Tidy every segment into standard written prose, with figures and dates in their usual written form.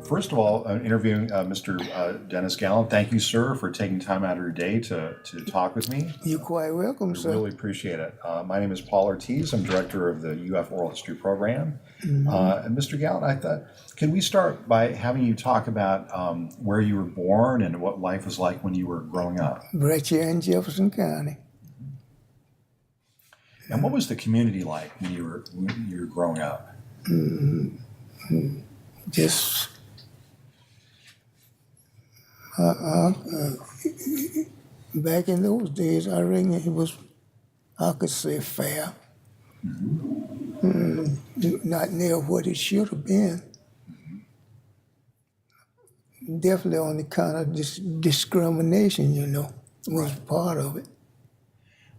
First of all, interviewing Mr. Dennis Gallant. Thank you, sir, for taking time out of your day to talk with me. You're quite welcome, sir. I really appreciate it. My name is Paul Ortiz. I'm director of the UF Oral History Program. And Mr. Gallant, I thought, can we start by having you talk about where you were born and what life was like when you were growing up? Right here in Jefferson County. And what was the community like when you were growing up? Just back in those days, I reckon it was, I could say, fair. Not near what it should have been. Definitely on the kind of discrimination, you know, was part of it.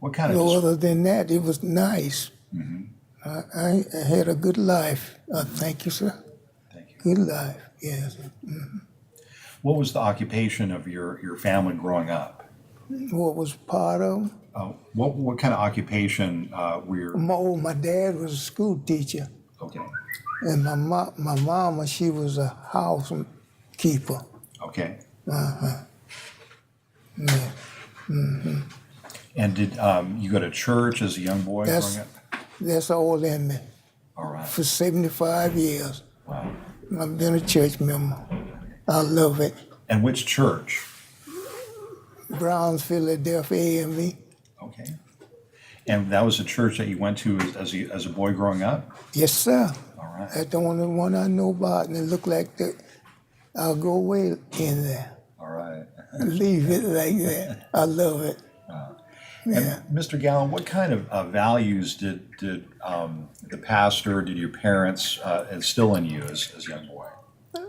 What kind of? No, other than that, it was nice. I had a good life. Thank you, sir. Thank you. Good life, yes. What was the occupation of your family growing up? What was part of? What kind of occupation were your? My dad was a school teacher, Okay. and my mama, she was a housekeeper. Okay. Yeah. And did you go to church as a young boy growing up? That's all in me. All right. For 75 years, Wow. I've been a church member. I love it. And which church? Brownsville, Philadelphia, AME. Okay. And that was a church that you went to as a boy growing up? Yes, sir. All right. That's the only one I know about, and it looked like I'll go away in there. All right. Leave it like that. I love it. And Mr. Gallant, what kind of values did the pastor, did your parents instill in you as a young boy?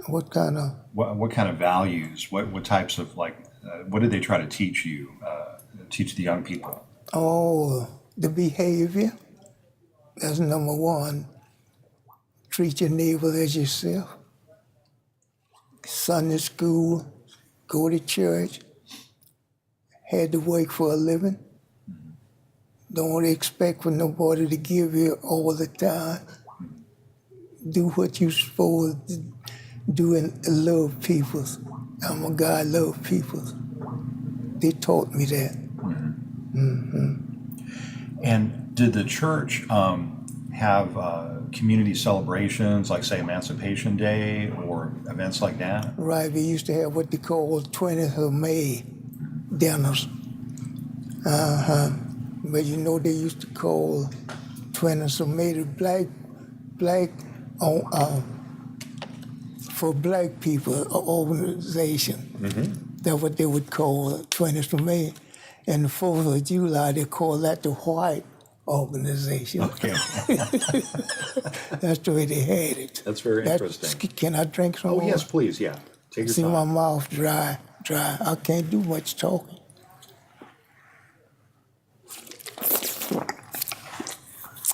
What kind of? What kind of values? What types of what did they try to teach you? Teach the young people? Oh, the behavior. That's number one. Treat your neighbor as yourself. Sunday school, go to church. Had to work for a living. Don't expect for nobody to give you all the time. Do what you're supposed to do and love people. I'm a guy, love people. They taught me that. And did the church have community celebrations, like say Emancipation Day or events like that? Right, we used to have what they call 20th of May dinners. But you know they used to call 20th of May the for black people organization. That's what they would call 20th of May. And the 4th of July, they call that the white organization. Okay. That's the way they had it. That's very interesting. Can I drink some Oh, more? yes, please, yeah. Take your See, time. my mouth dry. I can't do much talking.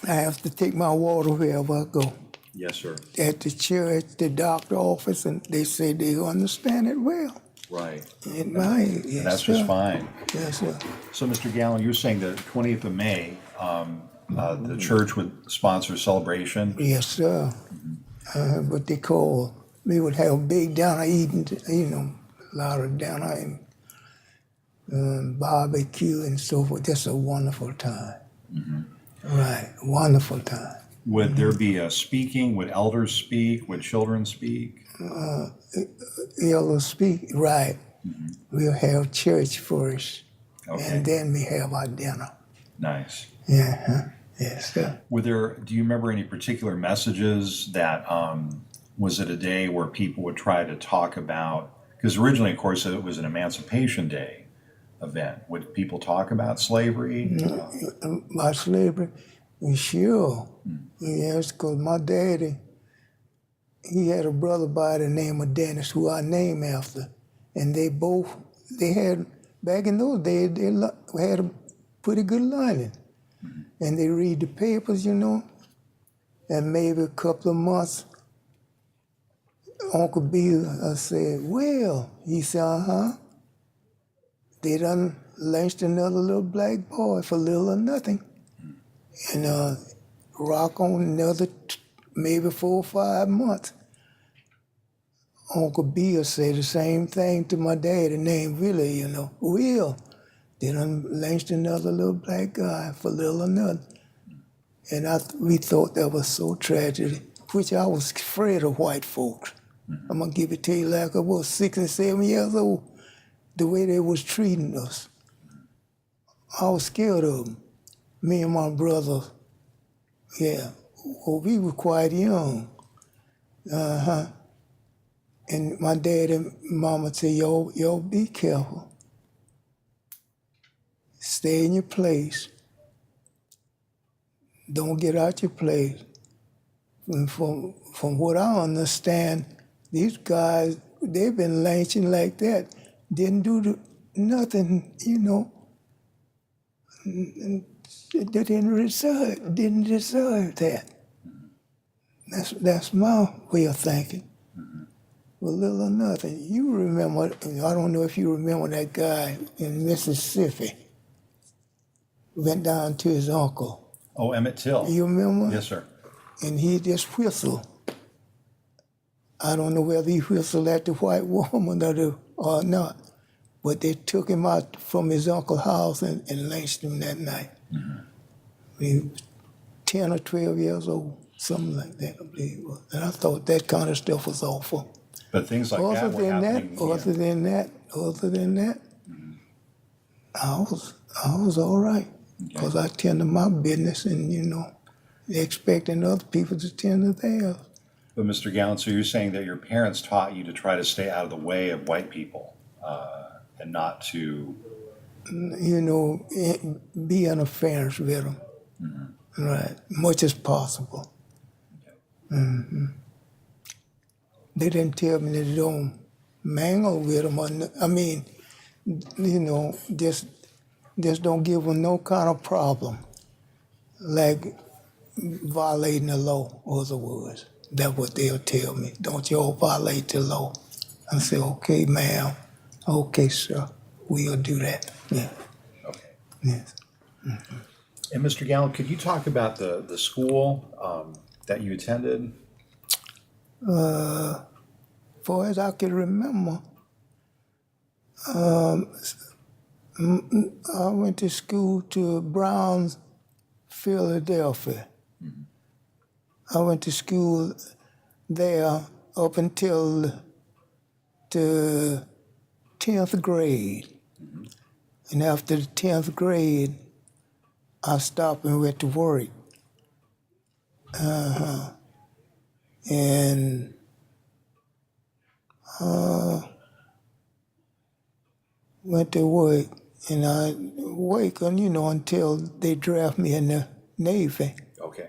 I have to take my water wherever I go. Yes, sir. At the church, the doctor office, and they say they understand it well. Right. In my yes, That's sir. just fine. Yes, sir. So, Mr. Gallant, you're saying the 20th of May, the church would sponsor a celebration? Yes, sir. What they call, we would have big dinner eating, a lot of dinner and barbecue and so forth. That's a wonderful time. Right, wonderful time. Would there be a speaking? Would elders speak? Would children speak? Elders speak, right. We'll have church first, Okay. and then we have our dinner. Nice. Yeah, yes, sir. Do you remember any particular messages that, was it a day where people would try to talk about, because originally, of course, it was an Emancipation Day event. Would people talk about slavery? About slavery, sure. Yes, because my daddy, he had a brother by the name of Dennis, who I named after, and they had, back in those days, had a pretty good learning. And they read the papers, and maybe a couple of months, Uncle B said, well, he said, they done lynched another little black boy for little or nothing. And rock on another maybe 4 or 5 months. Uncle Bill said the same thing to my daddy named Willie, Will, they done lynched another little black guy for little or nothing. And we thought that was so tragic, which I was afraid of white folks. I'm gonna give it to you like I was 6 and 7 years old, the way they was treating us. I was scared of them. Me and my brother, yeah, well, we were quite young. And my dad and mama said, y'all be careful. Stay in your place. Don't get out your place. And from what I understand, these guys, they've been lynching like that. Didn't do nothing, They didn't deserve that. That's my way of thinking. Well, little or nothing. You remember, I don't know if you remember that guy in Mississippi. Went down to his uncle. Oh, Emmett Till. You remember? Yes, sir. And he just whistled. I don't know whether he whistled at the white woman or not, but they took him out from his uncle's house and lynched him that night. He was 10 or 12 years old, something like that, I believe it was. And I thought that kind of stuff was awful. But things like that were happening. Other than that, I was all right, because I tend to my business and, expecting other people to tend to theirs. But Mr. Gallant, so you're saying that your parents taught you to try to stay out of the way of white people and not to... be interference with them, right, much as possible. Okay. They didn't tell me they don't mangle with them. Just don't give them no kind of problem, like violating the law, other words. That's what they'll tell me. Don't y'all violate the law. I say, okay, ma'am. Okay, sir. We'll do that. Yeah. Okay. Yes. And Mr. Gallant, could you talk about the school that you attended? Far as I can remember, I went to school to Brownsville, Philadelphia. I went to school there up until the 10th grade. And after the 10th grade, I stopped and went to work. And went to work, and I worked, until they draft me in the Navy. Okay.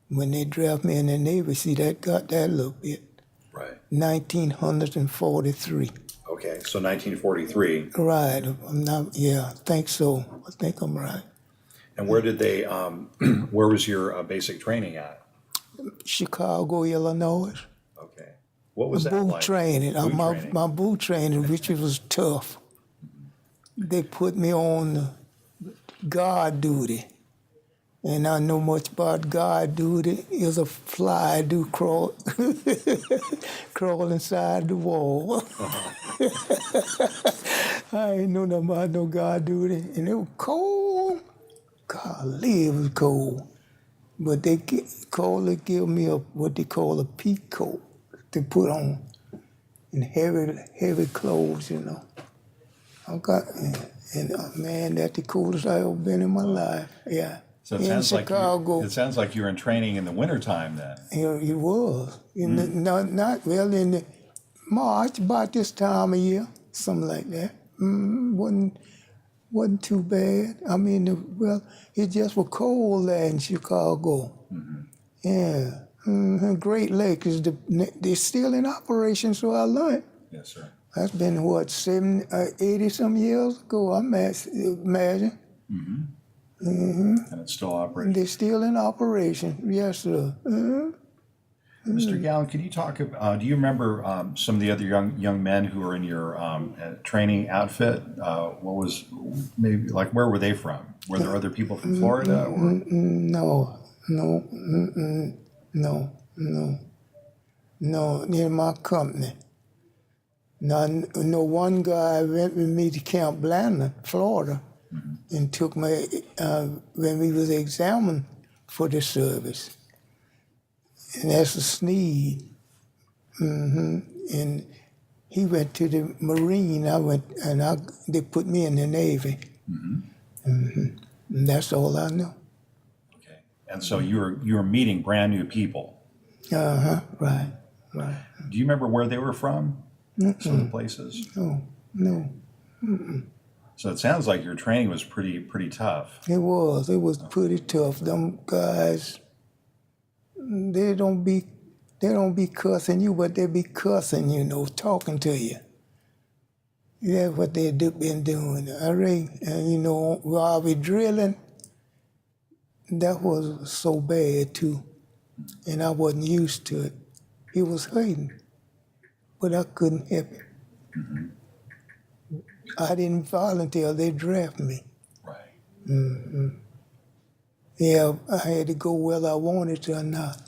When they draft me in the Navy, see, that got that a little bit. Right. 1943. Okay, so 1943. Right. I think so. I think I'm right. And where did they, where was your basic training at? Chicago, Illinois. Okay. What was that boot like? Training. Boot training. My boot training, which was tough. They put me on guard duty. And I know much about guard duty. Is a fly do crawl inside the wall. I ain't know nothing about no guard duty. And it was cold. Golly, it was cold. But they give me what they call a peak coat to put on. And heavy clothes, Man, that's the coolest I ever been in my life. Yeah. So it in sounds Chicago. it sounds like you were in training in the wintertime then. It was. Not really in the March, about this time of year, something like that. Wasn't too bad. I mean, it just was cold there in Chicago. Yeah. Great Lake is they're still in operation, so I learned. Yes, sir. That's been what 80 some years ago. I imagine. And it's still operating. They're still in operation. Yes, sir. Mr. Gallen, can you talk about, do you remember some of the other young men who were in your training outfit? What was, maybe, like, where were they from? Were there other people from Florida? Or? No, near my company. No, one guy went with me to Camp Blandon, Florida, and took me when we was examined for the service. And that's a Sneed. And he went to the Marine. They put me in the Navy. And that's all I know. Okay. And so you were meeting brand new people. Right. Do you remember where they were from? Some of the places? No. So it sounds like your training was pretty tough. It was pretty tough. Them guys, they don't be cussing you, but they be cussing, talking to you. That's what they been doing. And while we drilling, that was so bad too. And I wasn't used to it. It was hurting, but I couldn't help it. I didn't volunteer, they drafted me. Right. Yeah, I had to go whether I wanted to or not.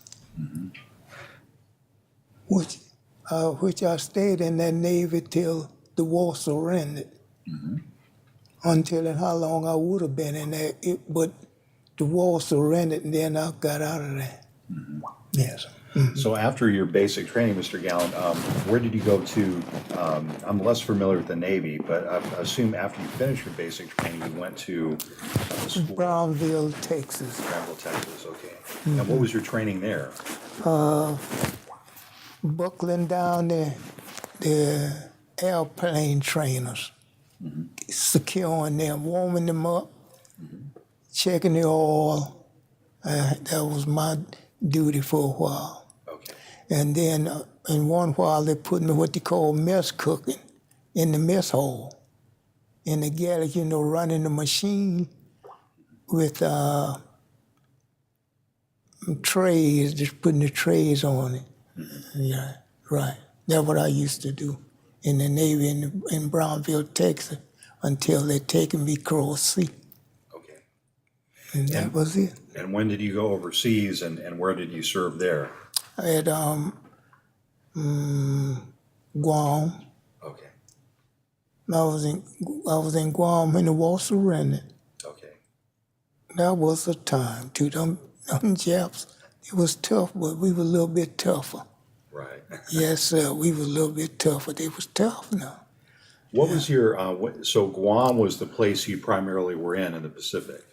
Which I stayed in that Navy till the war surrendered. Until and how long I would have been in there, but the war surrendered and then I got out of there. Yes. So after your basic training, Mr. Gallen, where did you go to? I'm less familiar with the Navy, but I assume after you finished your basic training, you went to school. Brownsville, Texas. Brownsville, Texas, okay. And what was your training there? Buckling down the airplane trainers, securing them, warming them up, checking the oil. That was my duty for a while. Okay. And then in one while they put me what they call mess cooking in the mess hall. In the galley, running the machine with trays, just putting the trays on it. Yeah, right. That's what I used to do in the Navy in Brownsville, Texas, until they taken me cross sea. Okay. And that was it. And when did you go overseas, and where did you serve there? I had Guam. Okay. I was in Guam when the war surrendered. Okay. That was a time too. Them Japs, it was tough, but we were a little bit tougher. Right. Yes, sir. We were a little bit tougher. They was tough now. What was your, so Guam was the place you primarily were in the Pacific?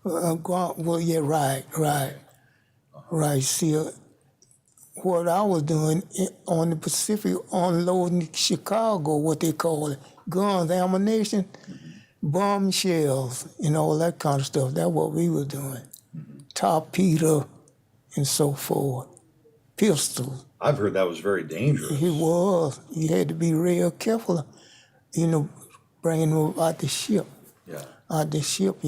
Guam, well, yeah, right. See, what I was doing on the Pacific, unloading Chicago, what they call it, guns, ammunition, bomb shells, and all that kind of stuff. That's what we were doing. Torpedo and so forth. Pistols. I've heard that was very dangerous. It was. You had to be real careful, bringing them out the ship. Yeah. Out the ship,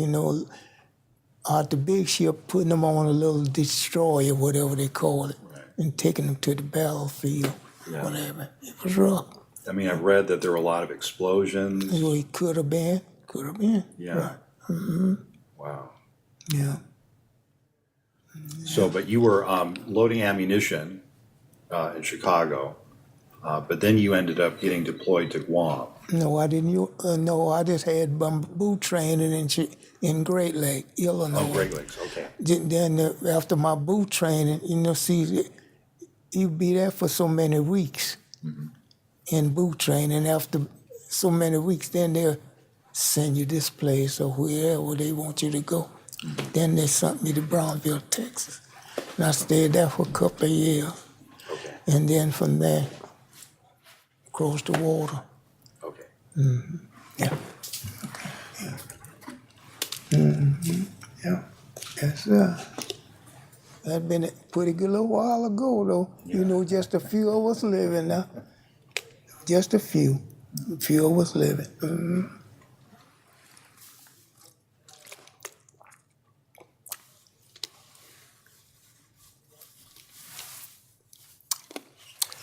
out the big ship, putting them on a little destroyer, whatever they call it, and taking them to the battlefield, whatever. It was rough. I mean, I've read that there were a lot of explosions. Well, it could have been. Yeah. Right. Wow. Yeah. So, but you were loading ammunition in Chicago, but then you ended up getting deployed to Guam. No, I didn't. No, I just had bamboo training in Great Lake, Illinois. Oh, Great Lakes, okay. Then after my boot training, see, you be there for so many weeks in boot training. After so many weeks, then they'll send you this place or wherever they want you to go. Then they sent me to Brownsville, Texas. And I stayed there for a couple of years. Okay. And then from there, across the water. Okay. Yeah. Yeah. Yeah. Yes, sir. That'd been a pretty good little while ago, though. You know, just a few of us living now. Just a few. A few of us living.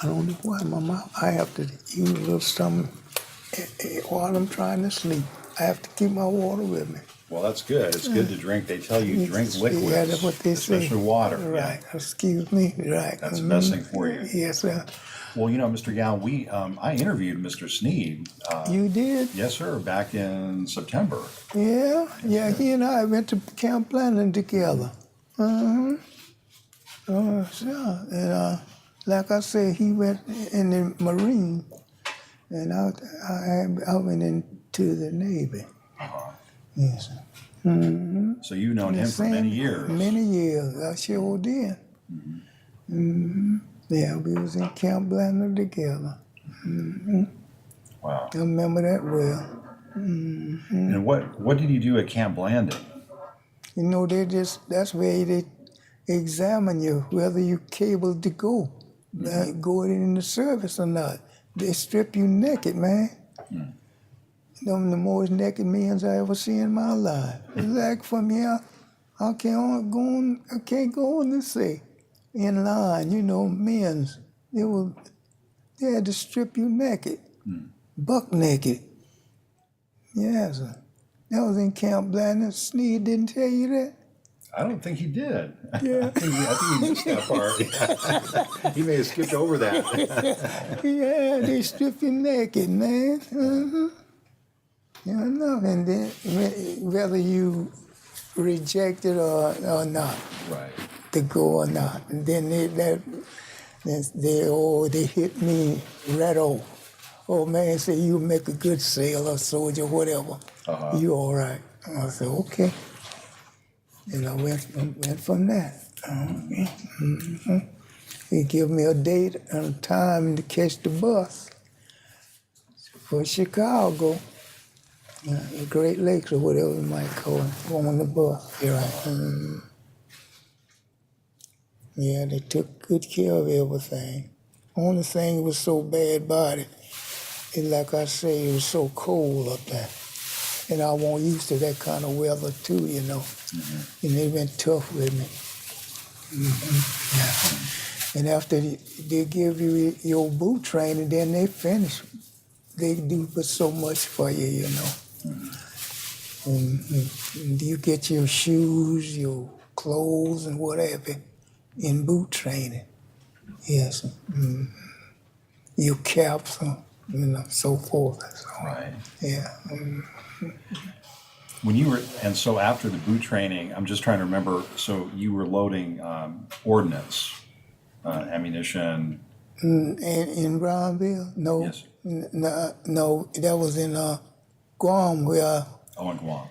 I don't know why my mouth, I have to use a little something while I'm trying to sleep. I have to keep my water with me. Well, that's good. It's good to drink. They tell you drink liquids, Yeah, that's what they especially say. water. Right. Yeah. Excuse me. Right. That's the best thing for you. Yes, sir. Well, you know, Mr. Gow, I interviewed Mr. Sneed. You did? Yes, sir, back in September. Yeah. Yeah. He and I went to Camp Landing together. Sure. And like I said, he went in the Marine, and I went into the Navy. Uh-huh. Yes. So you've known him for many years. Many years. I sure did. Yeah, we was in Camp Landing together. Wow. I remember that well. And what did you do at Camp Landing? You know, that's where they examine you, whether you're capable to go in the service or not. They strip you naked, man. Them the most naked men I ever seen in my life. It's like from here, I can't go on to say in line, you know, men's. They had to strip you naked, buck naked. Yes, sir. That was in Camp Landing. Sneed didn't tell you that? I don't think he did. Yeah. I think he missed that part. He may have skipped over that. Yeah, they strip you naked, man. You know, and then whether you reject it or not, Right. to go or not, and then they hit me right off. Oh man, say you make a good sailor, soldier, whatever. You all right? I said okay. And I went from that. He give me a date and a time to catch the bus for Chicago, the Great Lakes or whatever you might call it. Go on the bus. Here I am. Yeah, they took good care of everything. Only thing was so bad about it, like I say, it was so cold up there. And I wasn't used to that kind of weather too, you know. And they been tough with me. Yeah. And after they give you your boot training, then they finish. They do but so much for you, you know. And you get your shoes, your clothes, and whatever in boot training. Yes. Your caps, you know, so forth. So, Right. yeah. When you were, and so after the boot training, I'm just trying to remember, so you were loading ordnance, ammunition. In Brownsville? No. Yes. No, that was in Guam where In Guam.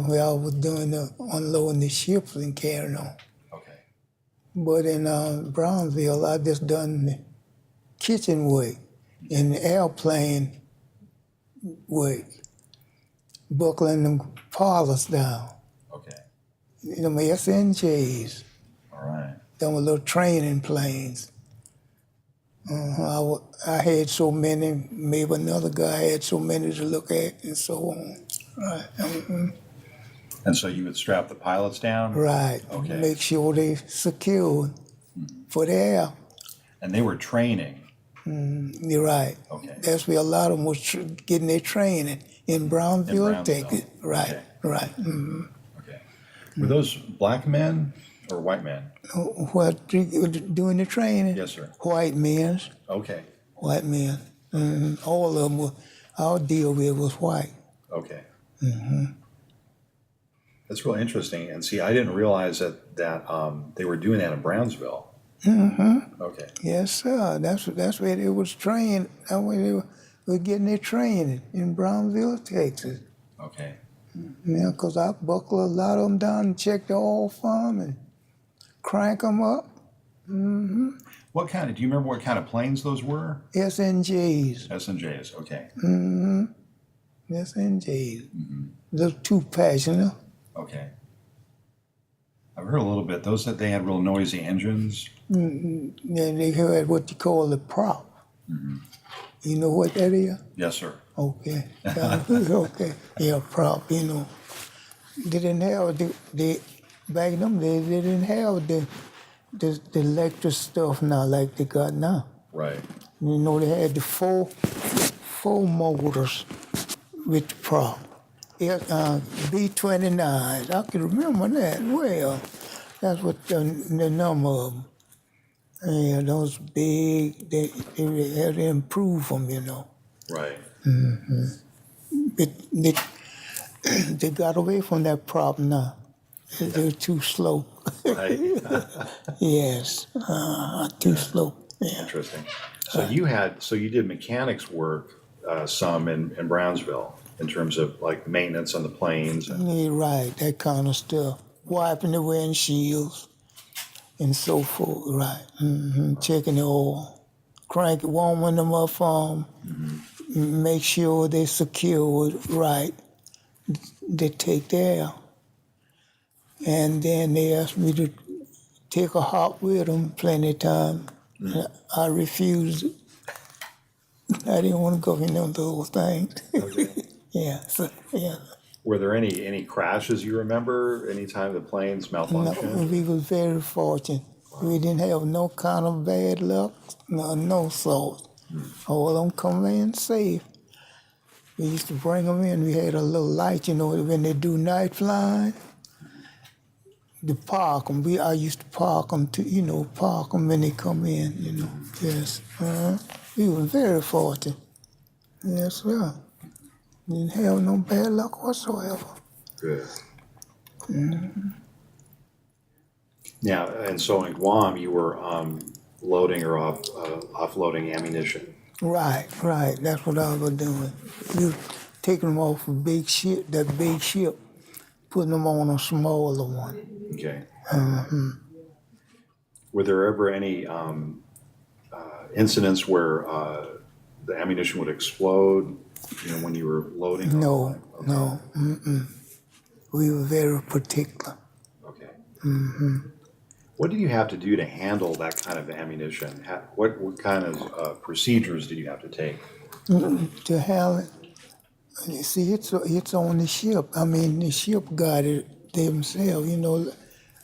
where I was doing the unloading the ships and carrying on. Okay. But in Brownsville, I just done the kitchen work and the airplane work, buckling them parlors down. Okay. You know, my SNJs, All right. them were little training planes. I had so many, maybe another guy had so many to look at and so on. Right. And so you would strap the pilots down? Right. Okay. Make sure they secured for the air. And they were training. You're right. Okay. That's where a lot of them was getting their training in Brownsville, In Brownsville. Texas. Right. Okay. Right. Okay. Were those black men or white men? What doing the training? Yes, sir. White men. Okay. White men. All of them were. Our deal with was white. Okay. That's really interesting. And see, I didn't realize that they were doing that in Brownsville. Okay. Yes, sir. That's where they was trained. That's where they were getting their training in Brownsville, Texas. Okay. Yeah, because I buckle a lot of them down and check the oil farm and crank them up. What kind of? Do you remember what kind of planes those were? SNJs. S&Js. Okay. SNJs. Little too passionate. Okay. I've heard a little bit. Those that they had real noisy engines. And they had what you call a prop. You know what that is? Yes, sir. Okay. Okay. Yeah, prop, you know. They didn't have back in them days, they didn't have the electric stuff now like they got now. Right. You know, they had the four motors with the prop. B-29, I can remember that well. That's what the number of them. Yeah, those big, they had to improve them, you know. Right. They got away from that prop now. They're too slow. Right. Yes, too slow. Yeah. Interesting. So you did mechanics work some in Brownsville in terms of like maintenance on the planes. Yeah, right, that kind of stuff. Wiping the windshields and so forth, right. Checking the oil. Crank it, warming them up for them. Make sure they're secured right. They take the air. And then they asked me to take a hop with them plenty of time. I refused it. I didn't want to go in those things. Okay. Yeah, so, yeah. Were there any crashes you remember? Any time the planes malfunctioned? No, we was very fortunate. We didn't have no kind of bad luck, no sort. All of them come in safe. We used to bring them in. We had a little light, you know, when they do night flying. To park them. I used to park them park them when they come in, you know. Yes. We were very fortunate. Yes, sir. Didn't have no bad luck whatsoever. Good. Now, and so in Guam, you were loading or offloading ammunition. Right. That's what I was doing. We were taking them off a big ship, putting them on a smaller one. Okay. Were there ever any incidents where the ammunition would explode, when you were loading? No. We were very particular. Okay. What did you have to do to handle that kind of ammunition? What kind of procedures did you have to take? To handle it, you see, it's on the ship. I mean, the ship got it themselves,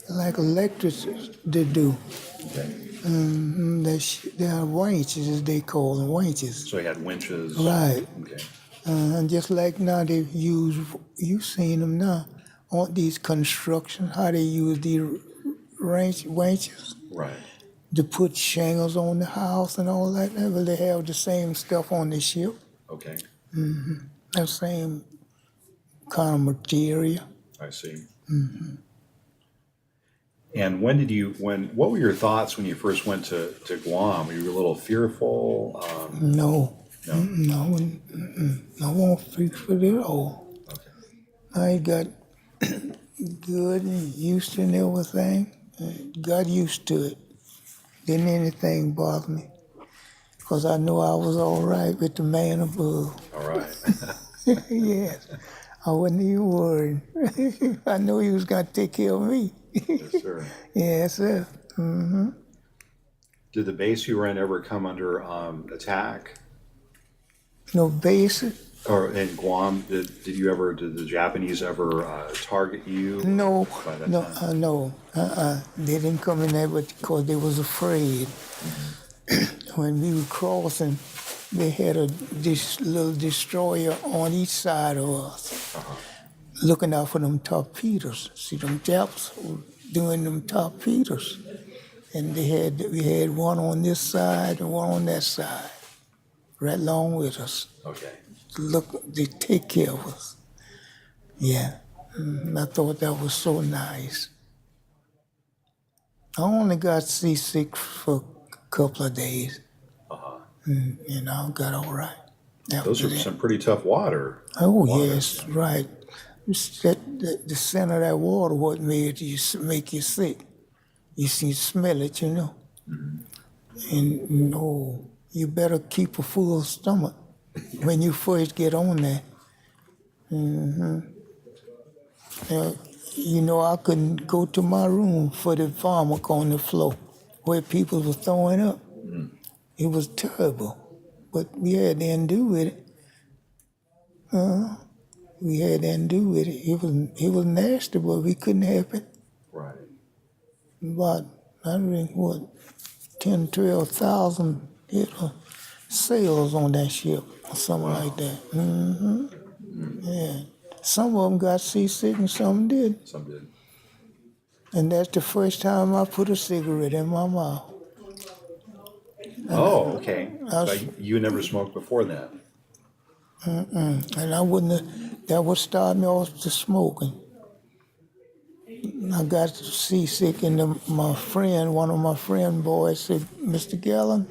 like electricians they do. Okay. There are winches, as they call them, winches. So you had winches. Right. Okay. And just like now they use, you've seen them now, on these constructions, how they use these winches. Right. To put shingles on the house and all that. Well, they have the same stuff on the ship. Okay. The same kind of material. I see. And what were your thoughts when you first went to Guam? Were you a little fearful? No, I won't fix for it all. Okay. I got good and used to everything. Got used to it. Didn't anything bother me. Because I knew I was all right with the man above. All right. Yes, I wasn't even worried. I knew he was going to take care of me. Yes, sir. Yes, sir. Did the base you were in ever come under attack? No basic? Or in Guam, did the Japanese ever target you? No, by that no, time? no. They didn't come in there because they was afraid. When we were crossing, they had this little destroyer on each side of us, looking out for them torpedoes. See, them Japs were doing them torpedoes. And we had one on this side and one on that side, right along with us. Okay. They take care of us. Yeah. I thought that was so nice. I only got seasick for a couple of days. Got all right. Those are some pretty tough water. Oh, yes, right. The scent of that water what made you make you sick. You see, smell it, And no, you better keep a full stomach when you first get on there. you know, I couldn't go to my room for the vomit on the floor where people were throwing up. It was terrible, but we had nothing to do with it. We had nothing to do with it. It was nasty, but we couldn't help it. Right. About, I think, what, 10, 12,000 sails on that ship or something like that. Yeah. Some of them got seasick and some did. Some did. And that's the first time I put a cigarette in my mouth. Oh, okay. I So you never smoked before that? And I wouldn't have, that would start me off to smoking. I got seasick and one of my friend boys said, Mr. Gallen,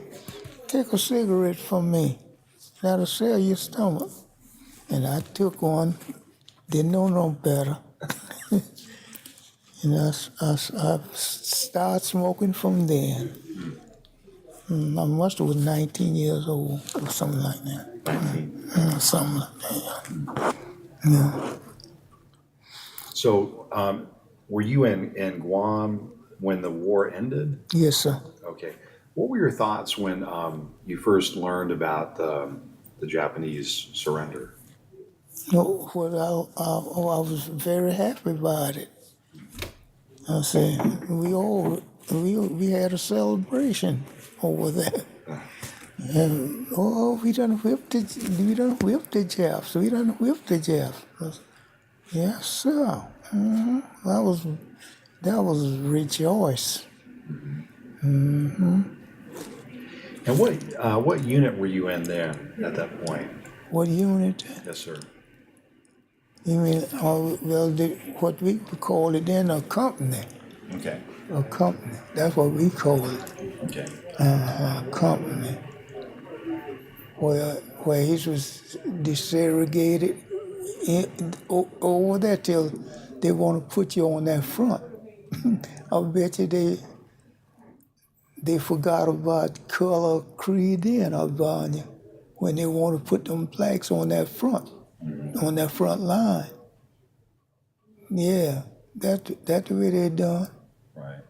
take a cigarette from me. That'll sell your stomach. And I took one, didn't know no better. And I started smoking from then. I must have was 19 years old or something like that. 19. Something like that. Yeah. So, were you in Guam when the war ended? Yes, sir. Okay. What were your thoughts when you first learned about the Japanese surrender? No, I was very happy about it. I said, we had a celebration over there. And, we done whipped the Japs. We done whipped the Japs. Yes, sir. That was rejoice. And what unit were you in there at that point? What unit? Yes, sir. You mean, what we call it then, a company. Okay. A company. That's what we call it. Okay. Company. Where he was desegregated over there till they want to put you on that front. I bet you they forgot about color, creed, and Albania when they want to put them blacks on that front, on that front line. Yeah, that's the way they done. Right.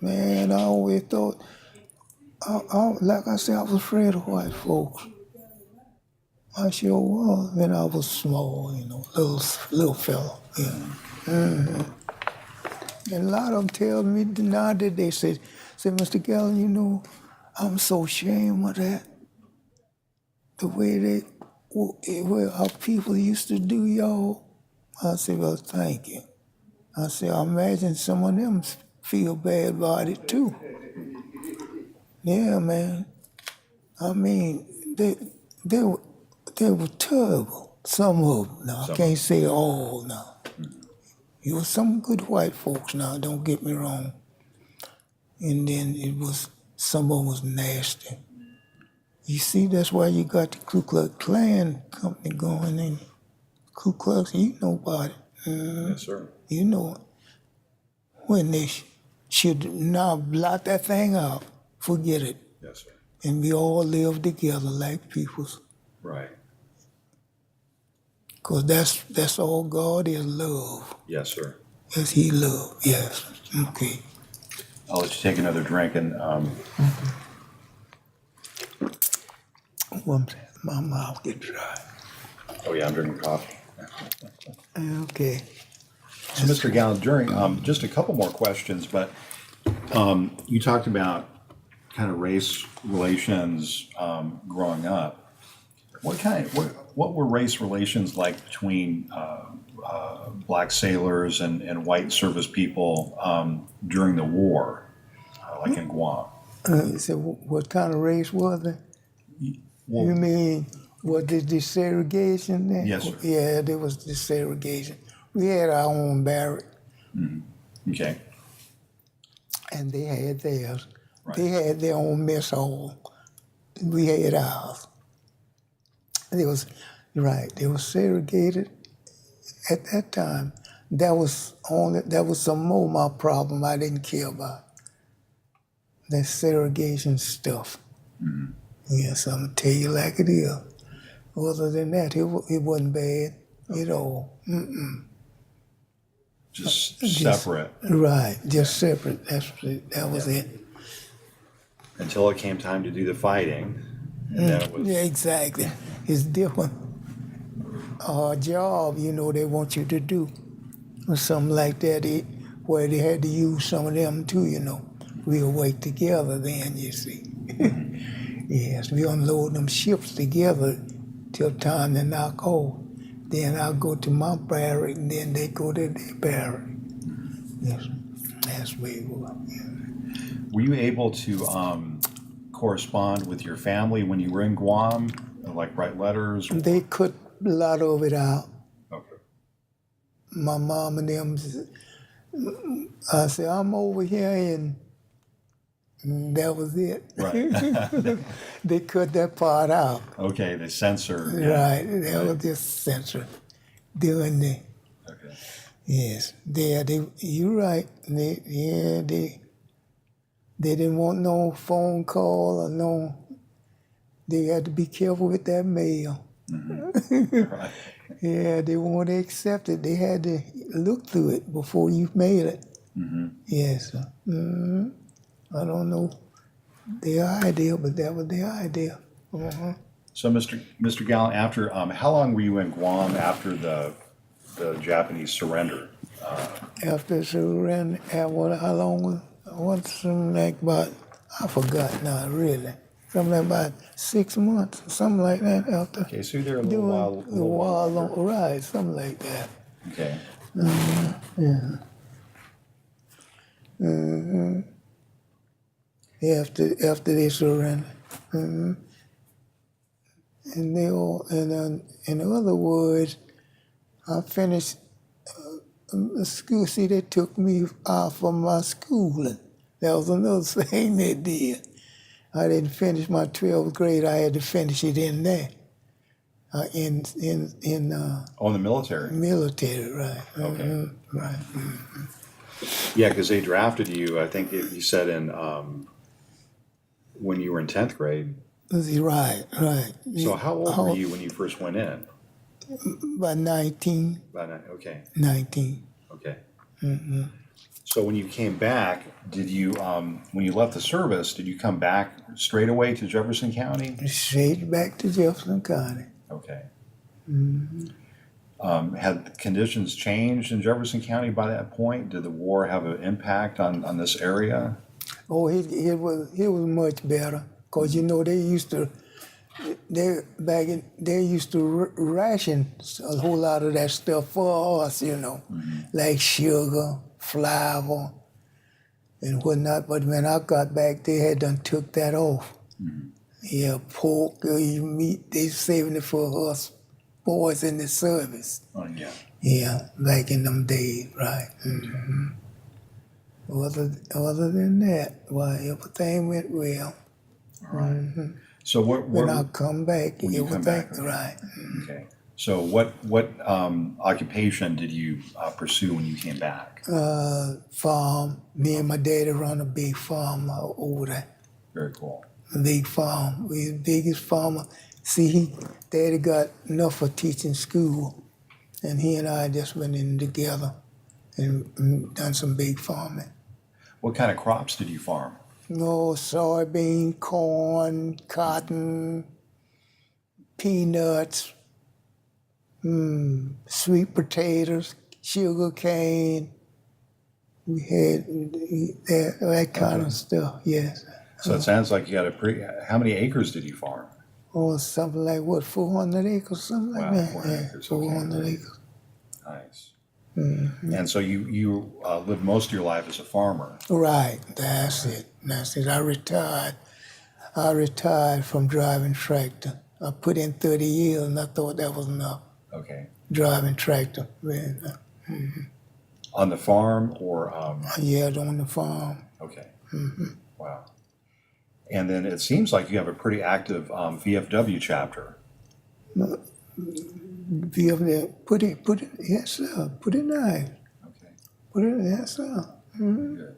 Man, I always thought, like I said, I was afraid of white folks. I sure was when I was small, little fella. Yeah. And a lot of them tell me now that they say, Mr. Gallen, I'm so ashamed of that. The way our people used to do y'all. I said, well, thank you. I said, I imagine some of them feel bad about it too. Yeah, man. I mean, they were terrible. Some of them. Now, I can't say all now. You were some good white folks now, don't get me wrong. And then some of them was nasty. You see, that's why you got the Ku Klux Klan company going in. Ku Klux, you know about it. Yes, sir. You know it. When they should now blot that thing out, forget it. Yes, sir. And we all live together like peoples. Right. Because that's all God is, love. Yes, sir. Yes, he love, yes. Okay. I'll let you take another drink and My mouth get dry. oh yeah, I'm drinking coffee. Okay. So, Mr. Gallen, during just a couple more questions, but you talked about kind of race relations growing up. What were race relations like between black sailors and white service people during the war, like in Guam? So what kind of race was it? Well, You mean, was the desegregation there? Yes, sir. Yeah, there was desegregation. We had our own barrack, okay. and they had theirs. Right. They had their own mess hall. We had ours. They were segregated at that time. That was some more my problem I didn't care about. That segregation stuff. Mm-hmm. Yes, I'm gonna tell you like it is. Other than that, it wasn't bad at all. just Just- separate Right, just separate. That was it. until it came time to do the fighting. And then it was, Yeah, exactly. It's different. Job, they want you to do or something like that. Where they had to use some of them too. We'll work together then. You see. Yes, we unload them ships together till time to knock off. Then I'll go to my barrack, and then they go to their barrack. Yes, that's where it was. were you able to correspond with your family when you were in Guam? Like write letters? They cut a lot of it out. Okay. My mom and them, I said, I'm over here, and that was it. Right. They cut that part out. Okay, they censor. Yeah. Right, that was just censored. Doing the, Okay. yes, you're right. They didn't want no phone call or no, they had to be careful with that mail. Right. Yeah, they won't accept it. They had to look through it before you mail it. Yes. I don't know their idea, but that was their idea. So, Mr. Gallant, after how long were you in Guam after the Japanese surrender? After surrender, how long was something like about, I forgot now, really. Something like about 6 months, something like that after. Okay, so you're there a little Doing while. a while long ride, something like that. Okay. After they surrendered. And they all, and in other words, I finished school. See, they took me out from my schooling. That was another thing they did. I didn't finish my 12th grade. I had to finish it in there. In The military. military, right? Okay. Right. Yeah, because they drafted you. I think you said in when you were in 10th grade. Right. So how old were you when you first went in? About 19. Okay. 19. Okay. So when you came back, did you when you left the service, did you come back straight away to Jefferson County? Straight back to Jefferson County. Okay. Had conditions changed in Jefferson County by that point? Did the war have an impact on this area? Oh, it was much better, cause they used to ration a whole lot of that stuff for us, like sugar, flour, and whatnot. But when I got back, they had done took that off. Yeah, pork, meat, they saving it for us boys in the service. Oh, yeah. Yeah, back in them days, right. Other than that, why, everything went well. All right. So When I come back, when you come everything, back, right. Okay. So what occupation did you pursue when you came back? Farm. Me and my daddy run a big farm over there. Very cool. A big farm. We the biggest farmer. See, daddy got enough for teaching school, and he and I just went in together and done some big farming. What kind of crops did you farm? Soybean, corn, cotton, peanuts, sweet potatoes, sugar cane. We had that kind of stuff, yes. So it sounds like you got how many acres did you farm? Something like 400 acres, something like that. 400 acres, okay. 400 acres. Nice. And so you lived most of your life as a farmer. Right, that's it. I retired from driving tractor. I put in 30 years, and I thought that was enough. Okay. Driving tractor. On the farm or? Yeah, on the farm. Okay. Wow. And then it seems like you have a pretty active VFW chapter. VFW, put it, yes, sir. Put it nice. Okay. Put it, yes, sir. Good.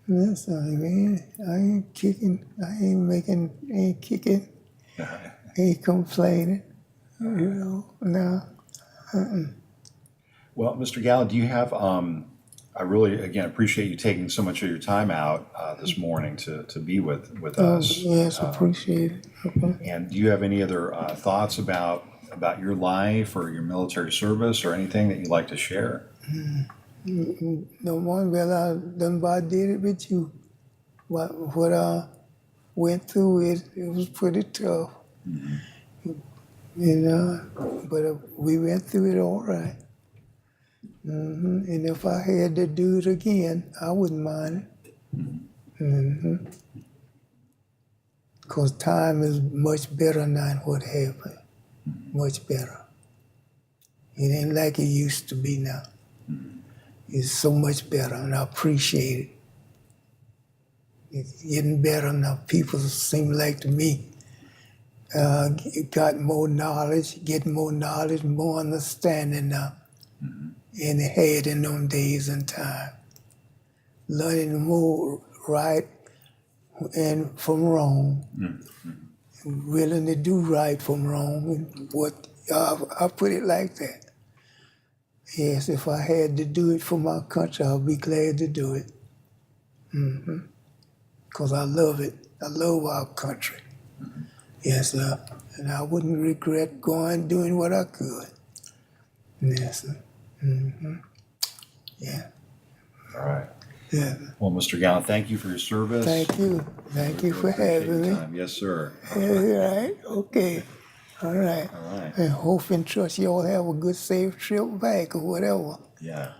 Yes, sir. Man, I ain't kicking. I ain't kicking. Ain't complaining. No. Well, Well, Mr. Gallo, do you have, I really, again, appreciate you taking so much of your time out this morning to be with us. Yes, appreciate it. Okay. And do you have any other thoughts about your life or your military service or anything that you'd like to share? No one, well, I done about did it with you. What I went through, it was pretty tough. But we went through it all right. And if I had to do it again, I wouldn't mind it. Because time is much better than what happened. Much better. It ain't like it used to be now. It's so much better, and I appreciate it. It's getting better now. People seem like to me got more knowledge, getting more knowledge, more understanding now than they had in them days and time. Learning more right and from wrong. Willing to do right from wrong. And what I put it like that. Yes, if I had to do it for my country, I'll be glad to do it. Because I love it. I love our country. Yes, sir. And I wouldn't regret doing what I could. Yes, sir. Yeah. All right. Yeah. Well, Mr. Gallo, thank you for your service. Thank you. Thank you for Appreciate having your me. time. Yes, sir. Yeah, right. Okay. All right. All right. And hope and trust you all have a good, safe trip back or whatever. Yeah.